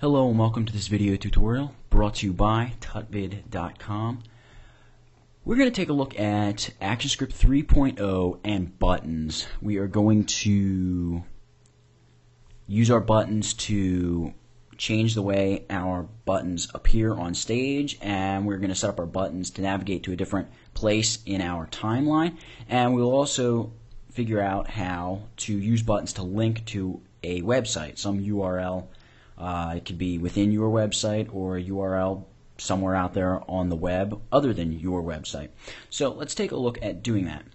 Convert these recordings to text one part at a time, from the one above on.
Hello and welcome to this video tutorial brought to you by tutvid.com. We're going to take a look at ActionScript 3.0 and buttons. We are going to use our buttons to change the way our buttons appear on stage, and we're going to set up our buttons to navigate to a different place in our timeline, and we'll also figure out how to use buttons to link to a website, some URL. It could be within your website or a URL somewhere out there on the web other than your website. So let's take a look at doing that.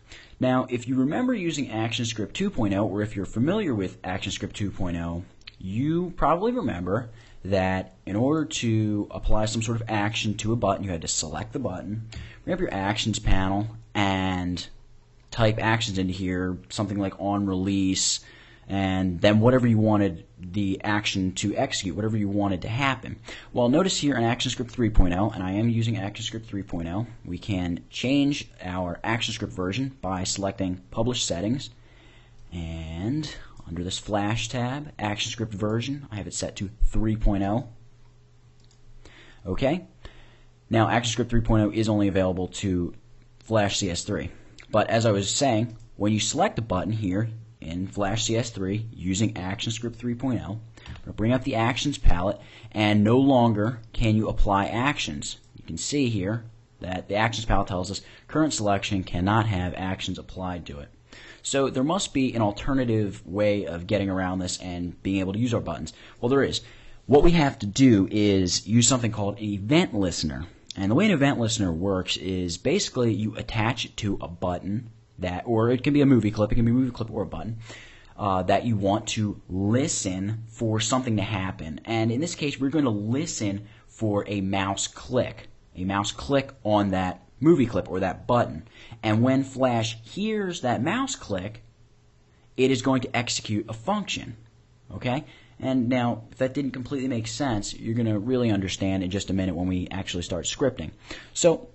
Now, if you remember using ActionScript 2.0, or if you're familiar with ActionScript 2.0, you probably remember that in order to apply some sort of action to a button, you had to select the button, bring up your Actions panel, and type actions into here, something like on release, and then whatever you wanted the action to execute, whatever you wanted to happen. Well, notice here in ActionScript 3.0, and I am using ActionScript 3.0, we can change our ActionScript version by selecting Publish Settings, and under this Flash tab, ActionScript version, I have it set to 3.0. Okay, now ActionScript 3.0 is only available to Flash CS3, but as I was saying, when you select a button here in Flash CS3 using ActionScript 3.0, I'm going to bring up the Actions palette, and no longer can you apply actions. You can see here that the Actions palette tells us current selection cannot have actions applied to it. So there must be an alternative way of getting around this and being able to use our buttons. Well, there is. What we have to do is use something called an event listener. And the way an event listener works is basically you attach it to a button that, or it can be a movie clip, or a button, that you want to listen for something to happen. And in this case, we're going to listen for a mouse click on that movie clip or that button. And when Flash hears that mouse click, it is going to execute a function. Okay? And now, if that didn't completely make sense, you're going to really understand in just a minute when we actually start scripting. So,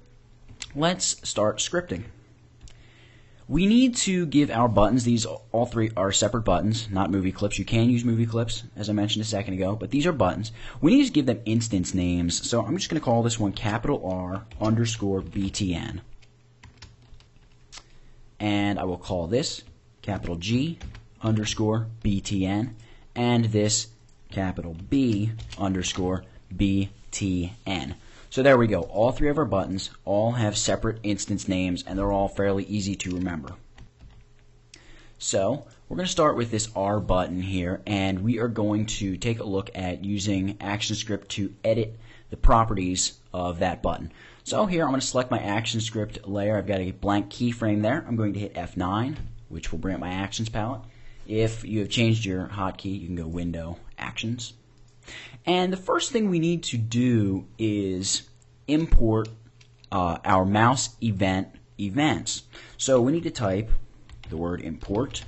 let's start scripting. We need to give our buttons, these all three are separate buttons, not movie clips. You can use movie clips, as I mentioned a second ago, but these are buttons. We need to give them instance names, so I'm just going to call this one capital R underscore BTN. And I will call this capital G underscore BTN, and this capital B underscore BTN. So there we go. All three of our buttons all have separate instance names, and they're all fairly easy to remember. So we're going to start with this R button here, and we are going to take a look at using ActionScript to edit the properties of that button. So here I'm going to select my ActionScript layer. I've got a blank keyframe there. I'm going to hit F9, which will bring up my Actions palette. If you have changed your hotkey, you can go Window, Actions. And the first thing we need to do is import our mouse events. So we need to type the word import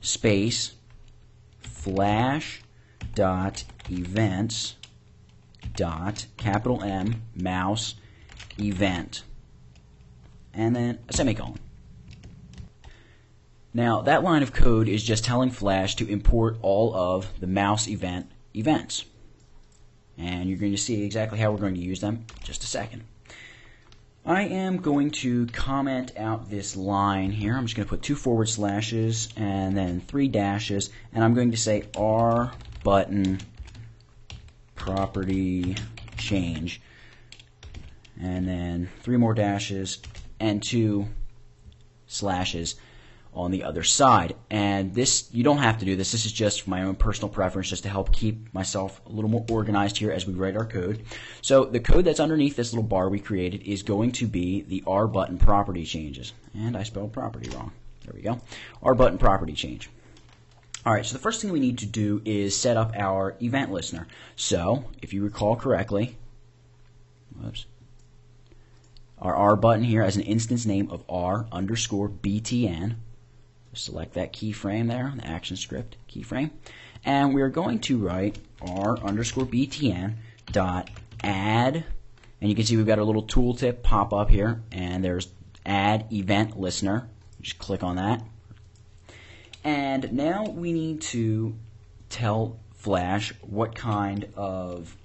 space flash dot events dot capital M mouse event, and then a semicolon. Now that line of code is just telling Flash to import all of the mouse events. And you're going to see exactly how we're going to use them in just a second. I am going to comment out this line here. I'm just going to put 2 forward slashes and then 3 dashes, and I'm going to say R button property change, and then 3 more dashes and 2 slashes on the other side. And this, you don't have to do this. This is just my own personal preference, just to help keep myself a little more organized here as we write our code. So the code that's underneath this little bar we created is going to be the R button property changes. And I spelled property wrong. There we go. R button property change. Alright, so the first thing we need to do is set up our event listener. So, if you recall correctly, our R button here has an instance name of R underscore BTN. Select that keyframe there, the ActionScript keyframe, and we're going to write R underscore BTN dot add, and you can see we've got a little tooltip pop up here, and there's add event listener. Just click on that, and now we need to tell Flash what kind of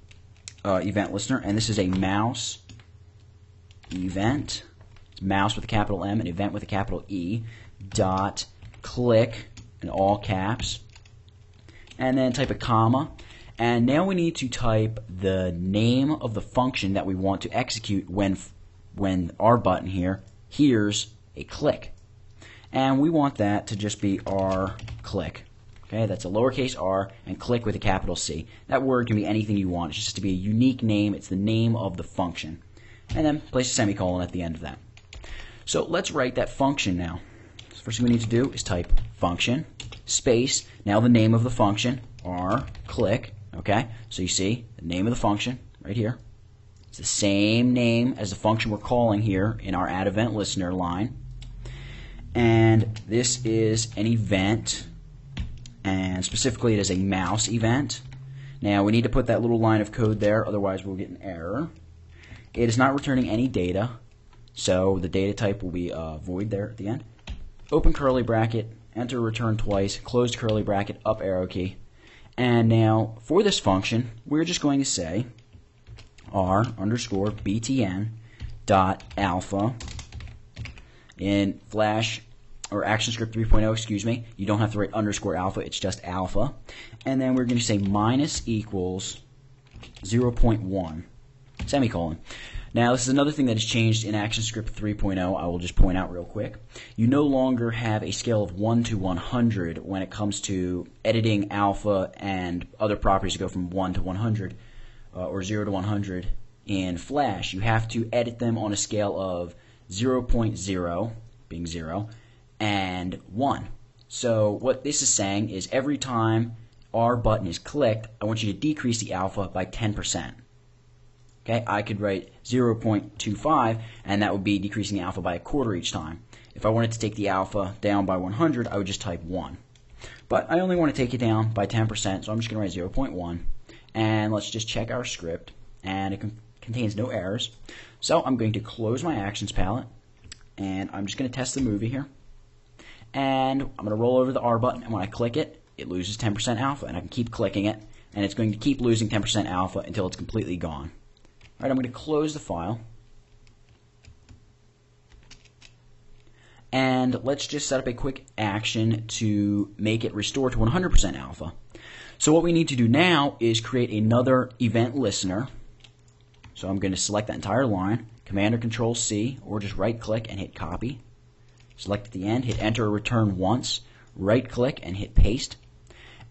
event listener, and this is a mouse event, mouse with a capital M and event with a capital E, dot click in all caps, and then type a comma. And now we need to type the name of the function that we want to execute when our button here hears a click. And we want that to just be our click. Okay, that's a lowercase r and click with a capital C. That word can be anything you want. It's just to be a unique name. It's the name of the function. And then place a semicolon at the end of that. So let's write that function now. So first thing we need to do is type function space. Now the name of the function, r click. Okay, so you see the name of the function right here. It's the same name as the function we're calling here in our add event listener line. And this is an event, and specifically it is a mouse event. Now we need to put that little line of code there, otherwise we'll get an error. It is not returning any data, so the data type will be void there at the end. Open curly bracket, enter return twice, close curly bracket, up arrow key. And now for this function, we're just going to say r underscore btn dot alpha in Flash or ActionScript 3.0, excuse me. You don't have to write underscore alpha, it's just alpha. And then we're going to say minus equals 0.1 semicolon. Now this is another thing that has changed in ActionScript 3.0. I will just point out real quick. You no longer have a scale of 1 to 100 when it comes to editing alpha and other properties that go from 1 to 100 or 0 to 100 in Flash. You have to edit them on a scale of 0.0, being 0, and 1. So what this is saying is every time our button is clicked, I want you to decrease the alpha by 10%. Okay, I could write 0.25, and that would be decreasing the alpha by a quarter each time. If I wanted to take the alpha down by 100, I would just type 1. But I only want to take it down by 10%, so I'm just going to write 0.1. And let's just check our script, and it contains no errors. So I'm going to close my actions palette, and I'm just going to test the movie here. And I'm going to roll over the R button, and when I click it, it loses 10% alpha, and I can keep clicking it, and it's going to keep losing 10% alpha until it's completely gone. Alright, I'm going to close the file. And let's just set up a quick action to make it restore to 100% alpha. So what we need to do now is create another event listener. So I'm going to select that entire line, Command or Control C, or just right click and hit copy. Select at the end, hit enter or return once, right click and hit paste.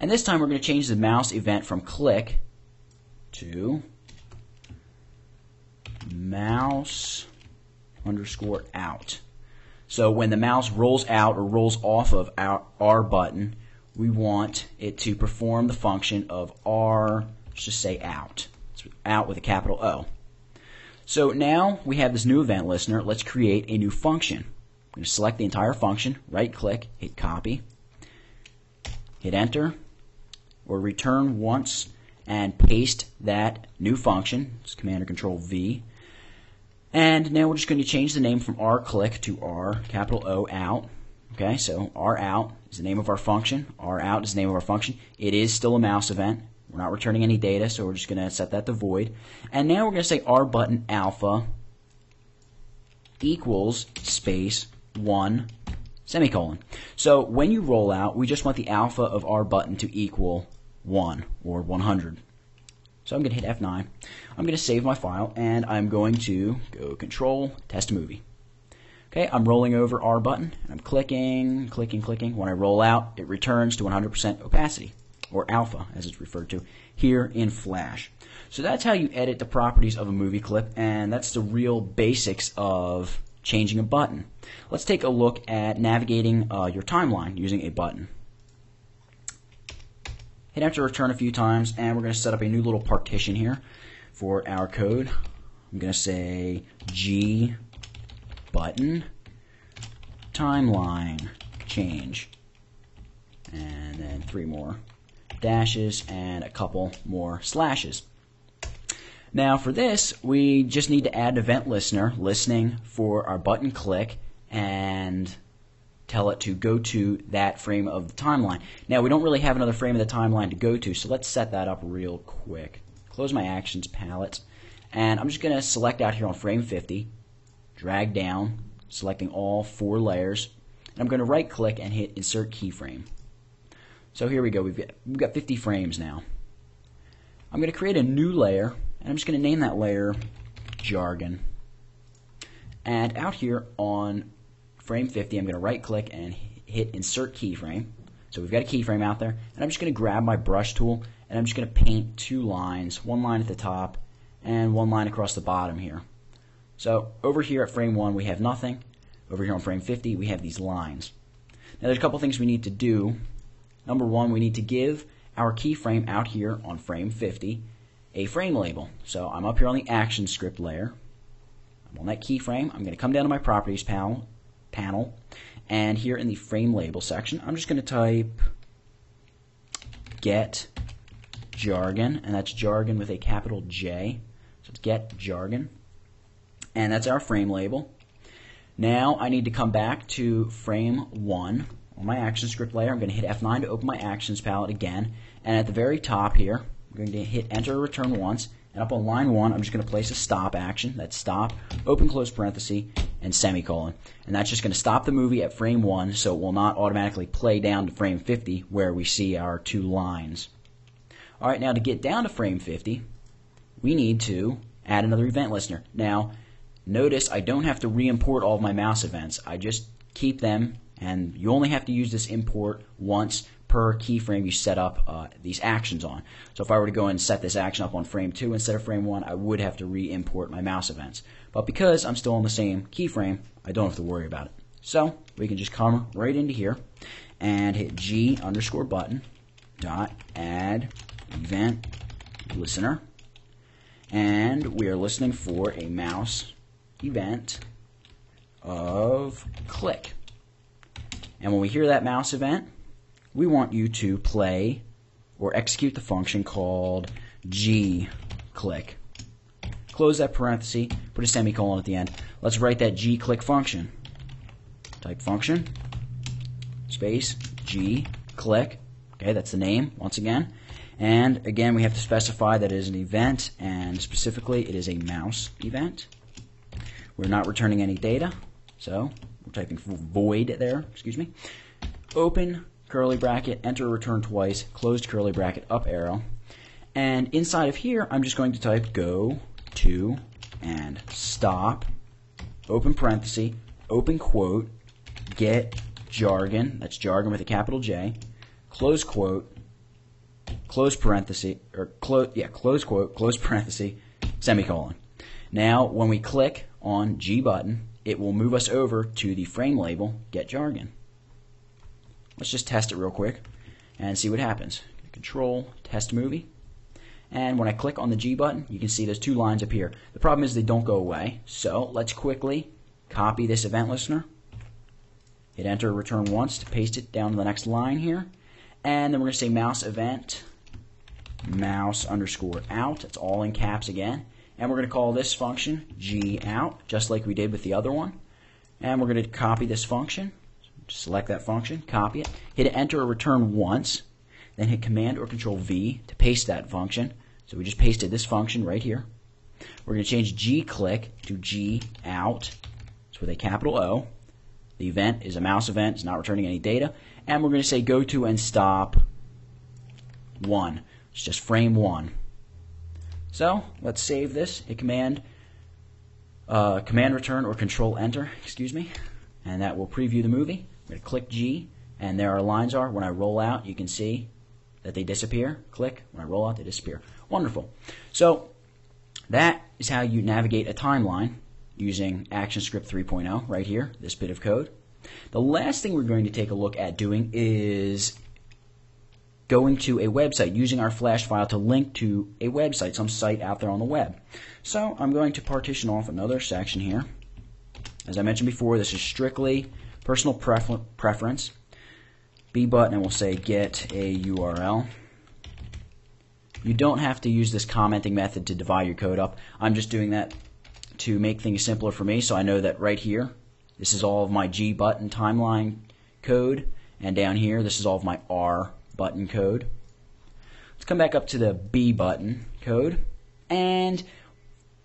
And this time we're going to change the mouse event from click to mouse underscore out. So when the mouse rolls out or rolls off of our button, we want it to perform the function of R, let's just say out. It's out with a capital O. So now we have this new event listener. Let's create a new function. I'm going to select the entire function, right click, hit copy, hit enter, or return once, and paste that new function. It's Command or Control V. And now we're just going to change the name from R click to R capital O out. Okay, so R out is the name of our function. R out is the name of our function. It is still a mouse event. We're not returning any data, so we're just going to set that to void. And now we're going to say R button alpha equals space 1 semicolon. So when you roll out, we just want the alpha of our button to equal 1 or 100. So I'm going to hit F9. I'm going to save my file, and I'm going to go Control, Test Movie. Okay, I'm rolling over R button, and I'm clicking, clicking, clicking. When I roll out, it returns to 100% opacity, or alpha, as it's referred to, here in Flash. So that's how you edit the properties of a movie clip, and that's the real basics of changing a button. Let's take a look at navigating your timeline using a button. Hit enter return a few times, and we're going to set up a new little partition here for our code. I'm going to say G button timeline change, and then 3 more dashes and a couple more slashes. Now for this, we just need to add an event listener listening for our button click and tell it to go to that frame of the timeline. Now, we don't really have another frame of the timeline to go to, so let's set that up real quick. Close my actions palette, and I'm just going to select out here on frame 50, drag down, selecting all 4 layers, and I'm going to right click and hit insert keyframe. So here we go, we've got 50 frames now. I'm going to create a new layer, and I'm just going to name that layer jargon. And out here on frame 50, I'm going to right click and hit insert keyframe. So we've got a keyframe out there, and I'm just going to grab my brush tool, and I'm just going to paint 2 lines, one line at the top and one line across the bottom here. So over here at frame 1 we have nothing. Over here on frame 50 we have these lines. Now there's a couple things we need to do. Number 1, we need to give our keyframe out here on frame 50 a frame label. So I'm up here on the ActionScript layer. I'm on that keyframe. I'm going to come down to my properties panel, and here in the frame label section I'm just going to type get jargon, and that's jargon with a capital J. So it's get jargon, and that's our frame label. Now I need to come back to frame 1 on my ActionScript layer. I'm going to hit F9 to open my actions palette again, and at the very top here I'm going to hit enter or return once, and up on line 1 I'm just going to place a stop action. That's stop, open close parenthesis, and semicolon, and that's just going to stop the movie at frame 1, so it will not automatically play down to frame 50 where we see our 2 lines. Alright, now to get down to frame 50 we need to add another event listener. Now notice I don't have to re-import all of my mouse events. I just keep them, and you only have to use this import once per keyframe you set up these actions on. So if I were to go and set this action up on frame 2 instead of frame 1, I would have to re-import my mouse events. But because I'm still on the same keyframe, I don't have to worry about it. So we can just come right into here and hit G_button dot add event listener, and we are listening for a mouse event of click. And when we hear that mouse event, we want you to play or execute the function called gclick. Close that parenthesis, put a semicolon at the end. Let's write that gclick function. Type function, space, gclick. Okay, that's the name once again. And again, we have to specify that it is an event, and specifically it is a mouse event. We're not returning any data, so we're typing void there, excuse me. Open curly bracket, enter or return twice, closed curly bracket, up arrow. And inside of here, I'm just going to type go to and stop, open parenthesis, open quote, get jargon, that's jargon with a capital J, close quote, close parenthesis, or close quote, close parenthesis, semicolon. Now, when we click on G button, it will move us over to the frame label, get jargon. Let's just test it real quick and see what happens. Control, test movie. And when I click on the G button, you can see those 2 lines appear. The problem is they don't go away. So let's quickly copy this event listener. Hit enter or return once to paste it down to the next line here. And then we're going to say mouse event, mouse_out. It's all in caps again. And we're going to call this function gout, just like we did with the other one. And we're going to copy this function. Select that function, copy it, hit enter or return once, then hit command or control V to paste that function. So we just pasted this function right here. We're going to change gclick to gout. It's with a capital O. The event is a mouse event, it's not returning any data. And we're going to say go to and stop 1. It's just frame 1. So let's save this. Hit command return or control enter, excuse me, and that will preview the movie. I'm going to click G, and there our lines are. When I roll out, you can see that they disappear. Click. When I roll out, they disappear. Wonderful. So that is how you navigate a timeline using ActionScript 3.0 right here, this bit of code. The last thing we're going to take a look at doing is going to a website, using our Flash file to link to a website, some site out there on the web. So I'm going to partition off another section here. As I mentioned before, this is strictly personal preference. B button, and we'll say get a URL. You don't have to use this commenting method to divide your code up. I'm just doing that to make things simpler for me, so I know that right here, this is all of my G button timeline code, and down here this is all of my R button code. Let's come back up to the B button code, and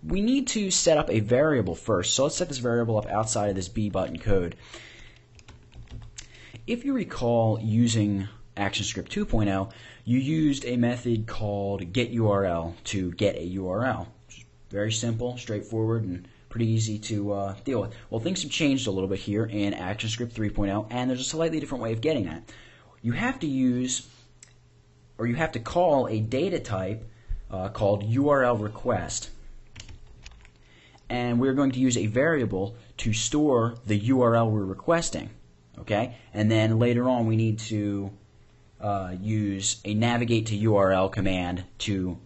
we need to set up a variable first. So let's set this variable up outside of this B button code. If you recall, using ActionScript 2.0, you used a method called getURL to get a URL. Very simple, straightforward, and pretty easy to deal with. Well, things have changed a little bit here in ActionScript 3.0, and there's a slightly different way of getting that. You have to use, or you have to call a data type called URL request. And we're going to use a variable to store the URL we're requesting. Okay? And then later on we need to use a navigate to URL command to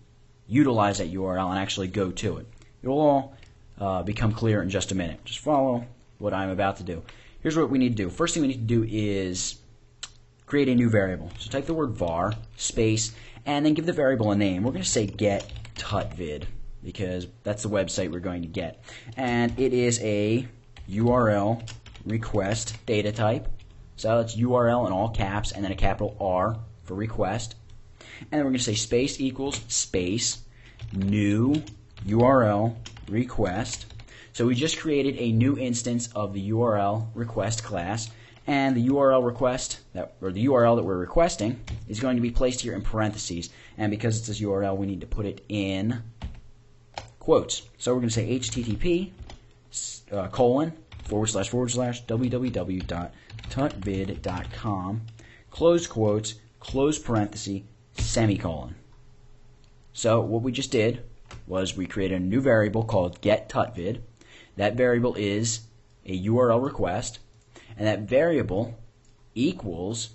utilize that URL and actually go to it. It will all become clear in just a minute. Just follow what I'm about to do. Here's what we need to do. First thing we need to do is create a new variable. So type the word var, space, and then give the variable a name. We're going to say get tutvid, because that's the website we're going to get. And it is a URL request data type. So it's URL in all caps and then a capital R for request. And then we're going to say space equals space new URL request. So we just created a new instance of the URL request class, and the URL request or the URL that we're requesting is going to be placed here in parentheses. And because it's this URL, we need to put it in quotes. So we're going to say http //www.tutvid.com, close quotes, close parenthesis, semicolon. So what we just did was we created a new variable called getTutvid. That variable is a URL request, and that variable equals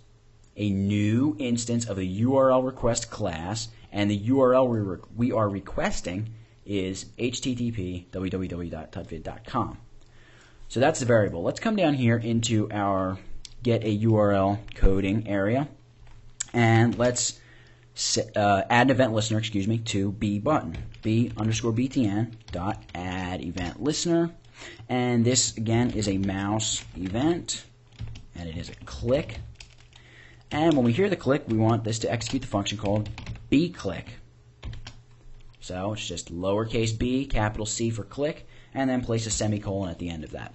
a new instance of the URL request class, and the URL we are requesting is http www.tutvid.com. So that's the variable. Let's come down here into our get a URL coding area, and let's add an event listener, to B button. B_btn dot add event listener, and this again is a mouse event, and it is a click. And when we hear the click, we want this to execute the function called bClick. So it's just lowercase b, capital C for click, and then place a semicolon at the end of that.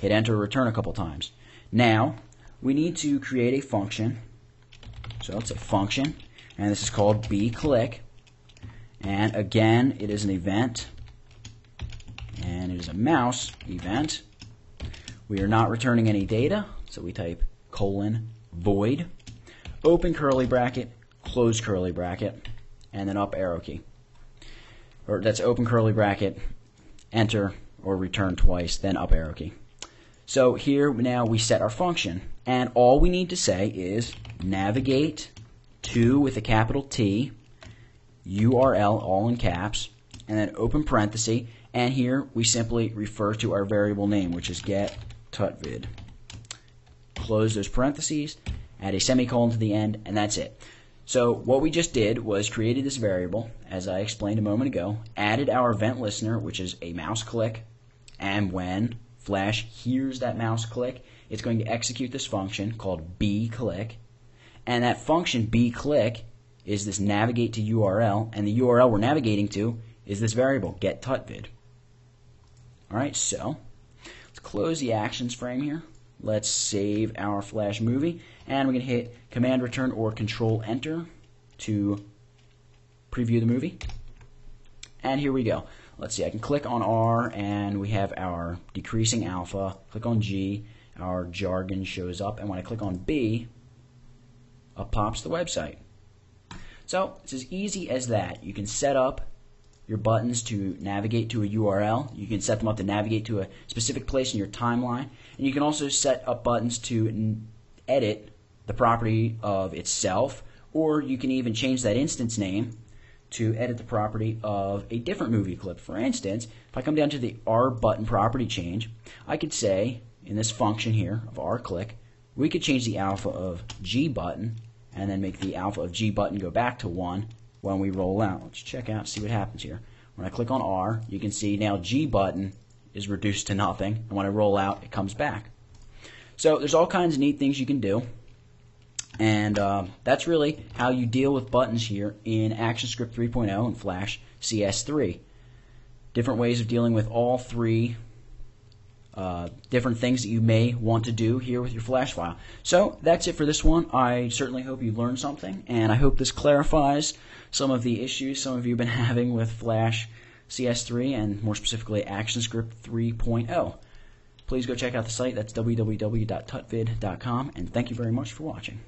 Hit enter or return a couple times. Now we need to create a function. So it's a function, and this is called bClick. And again, it is an event, and it is a mouse event. We are not returning any data, so we type :void, open curly bracket, close curly bracket, and then up arrow key. Or that's open curly bracket, enter or return twice, then up arrow key. So here now we set our function, and all we need to say is navigate to, with a capital T, URL all in caps, and then open parenthesis, and here we simply refer to our variable name, which is getTutvid. Close those parentheses, add a semicolon to the end, and that's it. So what we just did was created this variable, as I explained a moment ago, added our event listener, which is a mouse click, and when Flash hears that mouse click, it's going to execute this function called bClick, and that function bClick is this navigate to URL, and the URL we're navigating to is this variable, getTutvid. Alright, so let's close the actions frame here. Let's save our Flash movie, and we're going to hit Command Return or Control Enter to preview the movie. And here we go. Let's see, I can click on R, and we have our decreasing alpha. Click on G, our jargon shows up, and when I click on B, up pops the website. So it's as easy as that. You can set up your buttons to navigate to a URL. You can set them up to navigate to a specific place in your timeline. And you can also set up buttons to edit the property of itself, or you can even change that instance name to edit the property of a different movie clip. For instance, if I come down to the R button property change, I could say in this function here of R click, we could change the alpha of G button and then make the alpha of G button go back to 1 when we roll out. Let's check out, see what happens here. When I click on R, you can see now G button is reduced to nothing, and when I roll out, it comes back. So there's all kinds of neat things you can do. And that's really how you deal with buttons here in ActionScript 3.0 and Flash CS3. Different ways of dealing with all three different things that you may want to do here with your Flash file. So that's it for this one. I certainly hope you learned something, and I hope this clarifies some of the issues some of you have been having with Flash CS3 and more specifically ActionScript 3.0. Please go check out the site. That's www.tutvid.com, and thank you very much for watching.